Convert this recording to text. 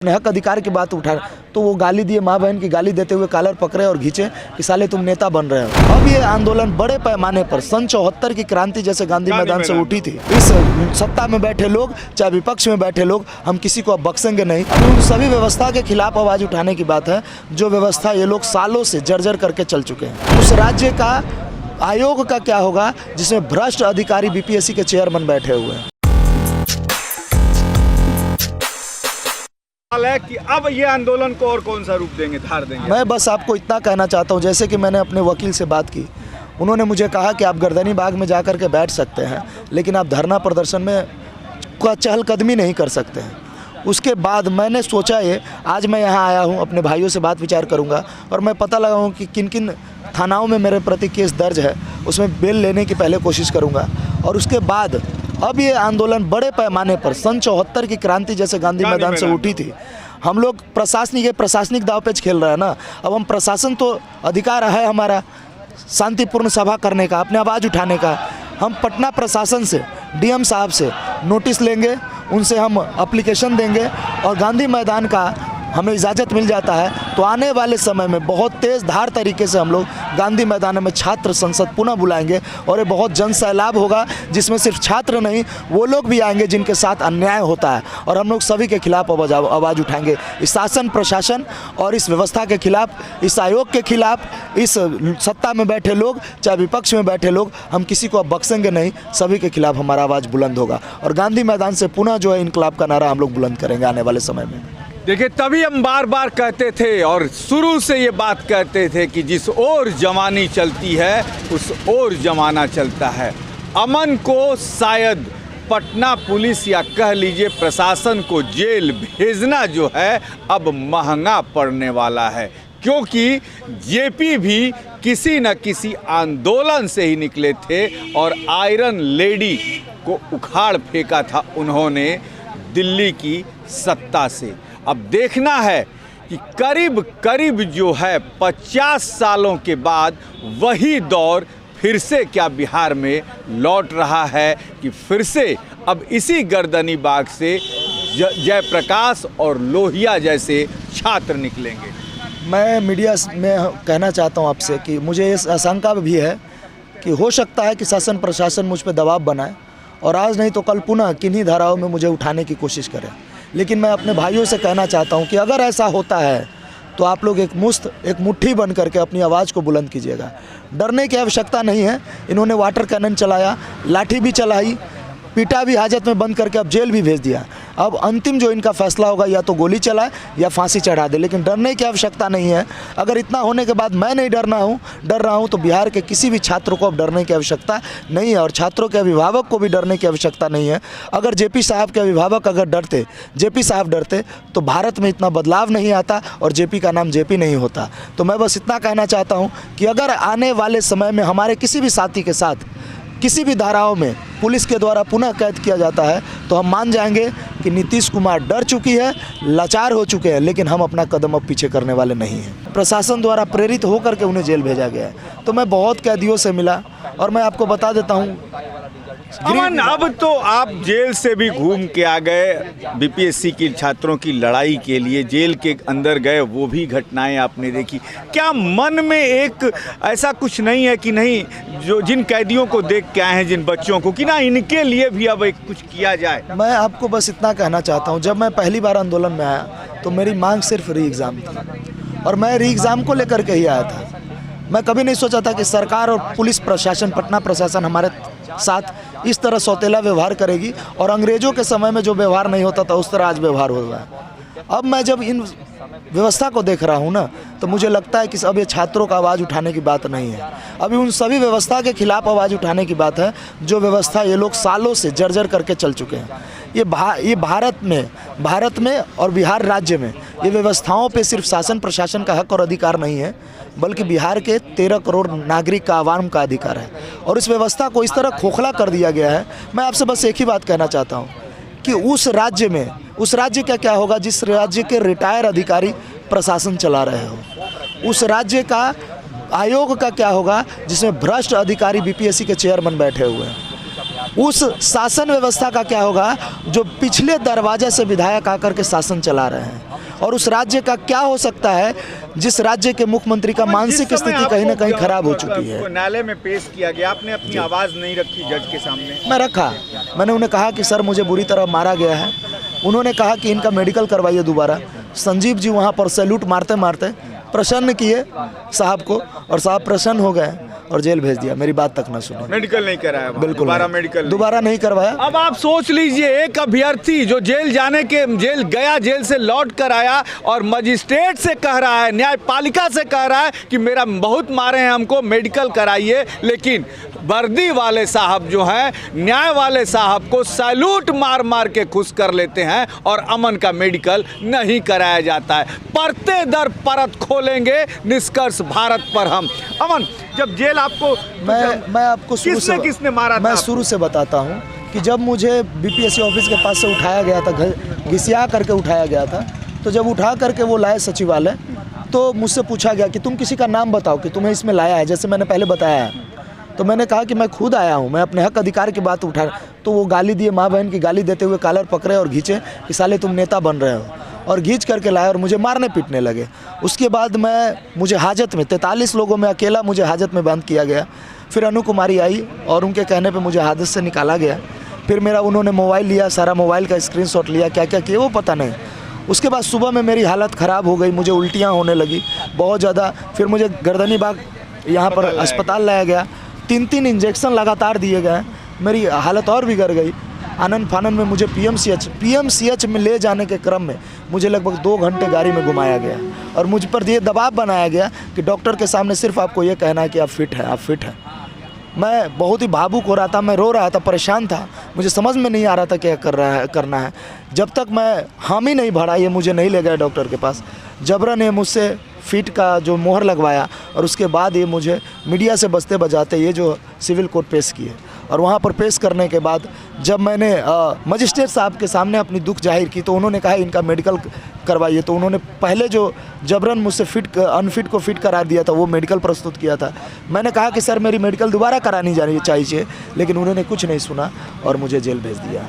अपने हक अधिकार की बात उठा तो वो गाली दिए, माँ बहन की गाली देते हुए कॉलर पकड़े और खींचे कि साले तुम नेता बन रहे हो। अब ये आंदोलन बड़े पैमाने पर सन 74 की क्रांति जैसे गांधी मैदान से उठी थी। इस सत्ता में बैठे लोग चाहे विपक्ष में बैठे लोग, हम किसी को अब बख्शेंगे नहीं। अभी उन सभी व्यवस्था के खिलाफ आवाज उठाने की बात है जो व्यवस्था ये लोग सालों से जर्जर करके चल चुके हैं। उस राज्य का आयोग का क्या होगा जिसमें भ्रष्ट अधिकारी बीपीएससी के चेयरमैन बैठे हुए हैं। है कि अब ये आंदोलन को और कौन सा रूप देंगे, धार देंगे? मैं बस आपको इतना कहना चाहता हूँ, जैसे कि मैंने अपने वकील से बात की, उन्होंने मुझे कहा कि आप गर्दनी बाग में जाकर के बैठ सकते हैं लेकिन आप धरना प्रदर्शन में चहलकदमी नहीं कर सकते हैं। उसके बाद मैंने सोचा ये आज मैं यहाँ आया हूँ, अपने भाइयों से बात विचार करूँगा और मैं पता लगाऊँ कि किन किन थानाओं में मेरे प्रति केस दर्ज है, उसमें बेल लेने की पहले कोशिश करूँगा। और उसके बाद अब ये आंदोलन बड़े पैमाने पर सन 74 की क्रांति जैसे गांधी मैदान से उठी थी। हम लोग प्रशासनिक दावपेच खेल रहे हैं ना। अब हम प्रशासन तो अधिकार है हमारा शांतिपूर्ण सभा करने का, अपने आवाज़ उठाने का। हम पटना प्रशासन से, डीएम साहब से नोटिस लेंगे, उनसे हम एप्लीकेशन देंगे और गांधी मैदान का हमें इजाज़त मिल जाता है तो आने वाले समय में बहुत तेज़ धार तरीके से हम लोग गांधी मैदान में छात्र संसद पुनः बुलाएंगे और ये बहुत जन सैलाब होगा जिसमें सिर्फ छात्र नहीं वो लोग भी आएंगे जिनके साथ अन्याय होता है और हम लोग सभी के खिलाफ आवाज़ उठाएंगे। इस शासन प्रशासन और इस व्यवस्था के खिलाफ, इस आयोग के खिलाफ, इस सत्ता में बैठे लोग चाहे विपक्ष में बैठे लोग, हम किसी को अब बख्शेंगे नहीं। सभी के खिलाफ हमारा आवाज़ बुलंद होगा और गांधी मैदान से पुनः जो है इनकलाब का नारा हम लोग बुलंद करेंगे आने वाले समय में। देखिए, तभी हम बार बार कहते थे और शुरू से ये बात कहते थे कि जिस ओर जमानी चलती है उस ओर जमाना चलता है। अमन को शायद पटना पुलिस या कह लीजिए प्रशासन को जेल भेजना जो है अब महंगा पड़ने वाला है, क्योंकि जेपी भी किसी न किसी आंदोलन से ही निकले थे और आयरन लेडी को उखाड़ फेंका था उन्होंने दिल्ली की सत्ता से। अब देखना है कि करीब करीब जो है 50 सालों के बाद वही दौर फिर से क्या बिहार में लौट रहा है कि फिर से अब इसी गर्दनी बाग से जयप्रकाश और लोहिया जैसे छात्र निकलेंगे। मैं मीडिया में कहना चाहता हूं आपसे कि मुझे इस आशंका भी है कि हो सकता है कि शासन प्रशासन मुझ पर दबाव बनाए और आज नहीं तो कल पुनः किन्हीं धाराओं में मुझे उठाने की कोशिश करें। लेकिन मैं अपने भाइयों से कहना चाहता हूं कि अगर ऐसा होता है तो आप लोग एक मुट्ठी बन करके अपनी आवाज़ को बुलंद कीजिएगा। डरने की आवश्यकता नहीं है। इन्होंने वाटर कैनन चलाया, लाठी भी चलाई, पीटा भी, हाजत में बंद करके अब जेल भी भेज दिया। अब अंतिम जो इनका फैसला होगा या तो गोली चलाए या फांसी चढ़ा दे, लेकिन डरने की आवश्यकता नहीं है। अगर इतना होने के बाद मैं नहीं डर रहा हूँ तो बिहार के किसी भी छात्र को अब डरने की आवश्यकता नहीं है और छात्रों के अभिभावक को भी डरने की आवश्यकता नहीं है। अगर जेपी साहब के अभिभावक जेपी साहब डरते तो भारत में इतना बदलाव नहीं आता और जेपी का नाम जेपी नहीं होता। तो मैं बस इतना कहना चाहता हूँ कि अगर आने वाले समय में हमारे किसी भी साथी के साथ किसी भी धाराओं में पुलिस के द्वारा पुनः कैद किया जाता है तो हम मान जाएंगे कि नीतीश कुमार डर चुकी है, लाचार हो चुके हैं, लेकिन हम अपना कदम अब पीछे करने वाले नहीं हैं। प्रशासन द्वारा प्रेरित होकर के उन्हें जेल भेजा गया है। तो मैं बहुत कैदियों से मिला और मैं आपको बता देता हूँ अमन, अब तो आप जेल से भी घूम के आ गए, बीपीएससी की छात्रों की लड़ाई के लिए जेल के अंदर गए, वो भी घटनाएं आपने देखी। क्या मन में एक ऐसा कुछ नहीं है कि नहीं, जो जिन कैदियों को देख के आए हैं, जिन बच्चों को, कि ना इनके लिए भी अब एक कुछ किया जाए? मैं आपको बस इतना कहना चाहता हूँ, जब मैं पहली बार आंदोलन में आया तो मेरी मांग सिर्फ री एग्ज़ाम थी और मैं री एग्ज़ाम को लेकर के ही आया था। मैं कभी नहीं सोचा था कि सरकार और पुलिस प्रशासन, पटना प्रशासन हमारे साथ इस तरह सौतेला व्यवहार करेगी और अंग्रेज़ों के समय में जो व्यवहार नहीं होता था उस तरह आज व्यवहार हो रहा है। अब मैं जब इन व्यवस्था को देख रहा हूँ ना तो मुझे लगता है कि अब ये छात्रों का आवाज़ उठाने की बात नहीं है। अभी उन सभी व्यवस्था के खिलाफ आवाज़ उठाने की बात है जो व्यवस्था ये लोग सालों से जर्जर करके चल चुके हैं। ये भारत में और बिहार राज्य में ये व्यवस्थाओं पे सिर्फ शासन प्रशासन का हक और अधिकार नहीं है बल्कि बिहार के 13 करोड़ नागरिक का, आवाम का अधिकार है और इस व्यवस्था को इस तरह खोखला कर दिया गया है। मैं आपसे बस एक ही बात कहना चाहता हूँ कि उस राज्य का क्या होगा जिस राज्य के रिटायर अधिकारी प्रशासन चला रहे हो। उस राज्य का आयोग का क्या होगा जिसमें भ्रष्ट अधिकारी बीपीएससी के चेयरमैन बैठे हुए हैं। उस शासन व्यवस्था का क्या होगा जो पिछले दरवाजे से विधायक आकर के शासन चला रहे हैं, और उस राज्य का क्या हो सकता है जिस राज्य के मुख्यमंत्री का मानसिक स्थिति कहीं ना कहीं खराब हो चुकी है। न्यायालय में पेश किया गया, आपने अपनी आवाज़ नहीं रखी जज के सामने। मैं रखा, मैंने उन्हें कहा कि सर मुझे बुरी तरह मारा गया है। उन्होंने कहा कि इनका मेडिकल करवाइए दोबारा। संजीव जी वहाँ पर सैल्यूट मारते मारते प्रसन्न किए साहब को, और साहब प्रसन्न हो गए और जेल भेज दिया। मेरी बात तक ना सुनी, मेडिकल नहीं कराया, बिल्कुल दोबारा नहीं। मेडिकल दोबारा नहीं करवाया। अब आप सोच लीजिए, एक अभ्यर्थी जो जेल गया, जेल से लौट कर आया और मजिस्ट्रेट से कह रहा है, न्यायपालिका से कह रहा है कि मेरा बहुत मारे हैं, हमको मेडिकल कराइए, लेकिन वर्दी वाले साहब जो हैं, न्याय वाले साहब को सैल्यूट मार मार के खुश कर लेते हैं और अमन का मेडिकल नहीं कराया जाता है। परते दर परत खोलेंगे, निष्कर्ष भारत पर हम। अमन, जब जेल आपको मैं आपको किसने मारा था? मैं शुरू से बताता हूँ कि जब मुझे बीपीएससी ऑफिस के पास से उठाया गया था, घिसिया करके उठाया गया था, तो जब उठा करके वो लाए सचिवालय, तो मुझसे पूछा गया कि तुम किसी का नाम बताओ कि तुम्हें इसमें लाया है, जैसे मैंने पहले बताया है। तो मैंने कहा कि मैं खुद आया हूँ, मैं अपने हक अधिकार की बात उठा। तो वो गाली दिए, माँ बहन की गाली देते हुए कॉलर पकड़े और खींचे कि साले तुम नेता बन रहे हो, और खींच करके लाए और मुझे मारने पीटने लगे। उसके बाद मुझे हाजत में 43 लोगों में अकेला मुझे हाजत में बंद किया गया। फिर अनु कुमारी आई और उनके कहने पे मुझे हाजत से निकाला गया। फिर मेरा उन्होंने मोबाइल लिया, सारा मोबाइल का स्क्रीनशॉट लिया, क्या क्या किया वो पता नहीं। उसके बाद सुबह में मेरी हालत ख़राब हो गई, मुझे उल्टियाँ होने लगी बहुत ज़्यादा। फिर मुझे गर्दनी बाग यहाँ पर अस्पताल लाया गया, 3 इंजेक्शन लगातार दिए गए, मेरी हालत और बिगड़ गई। आनंद फानन में मुझे पीएमसीएच में ले जाने के क्रम में मुझे लगभग 2 घंटे गाड़ी में घुमाया गया, और मुझ पर ये दबाव बनाया गया कि डॉक्टर के सामने सिर्फ आपको ये कहना है कि आप फिट हैं, आप फिट हैं। मैं बहुत ही भावुक हो रहा था, मैं रो रहा था, परेशान था, मुझे समझ में नहीं आ रहा था क्या करना है। जब तक मैं हामी नहीं भरा, ये मुझे नहीं ले गए डॉक्टर के पास। जबरन ने मुझसे फिट का जो मोहर लगवाया, और उसके बाद ये मुझे मीडिया से बजते बजाते ये जो सिविल कोर्ट पेश किए। और वहाँ पर पेश करने के बाद जब मैंने मजिस्ट्रेट साहब के सामने अपनी दुख जाहिर की, तो उन्होंने कहा इनका मेडिकल करवाइए। तो उन्होंने पहले जो जबरन मुझसे अनफिट को फिट करार दिया था, वो मेडिकल प्रस्तुत किया था। मैंने कहा कि सर मेरी मेडिकल दोबारा करानी जानी चाहिए, लेकिन उन्होंने कुछ नहीं सुना और मुझे जेल भेज दिया।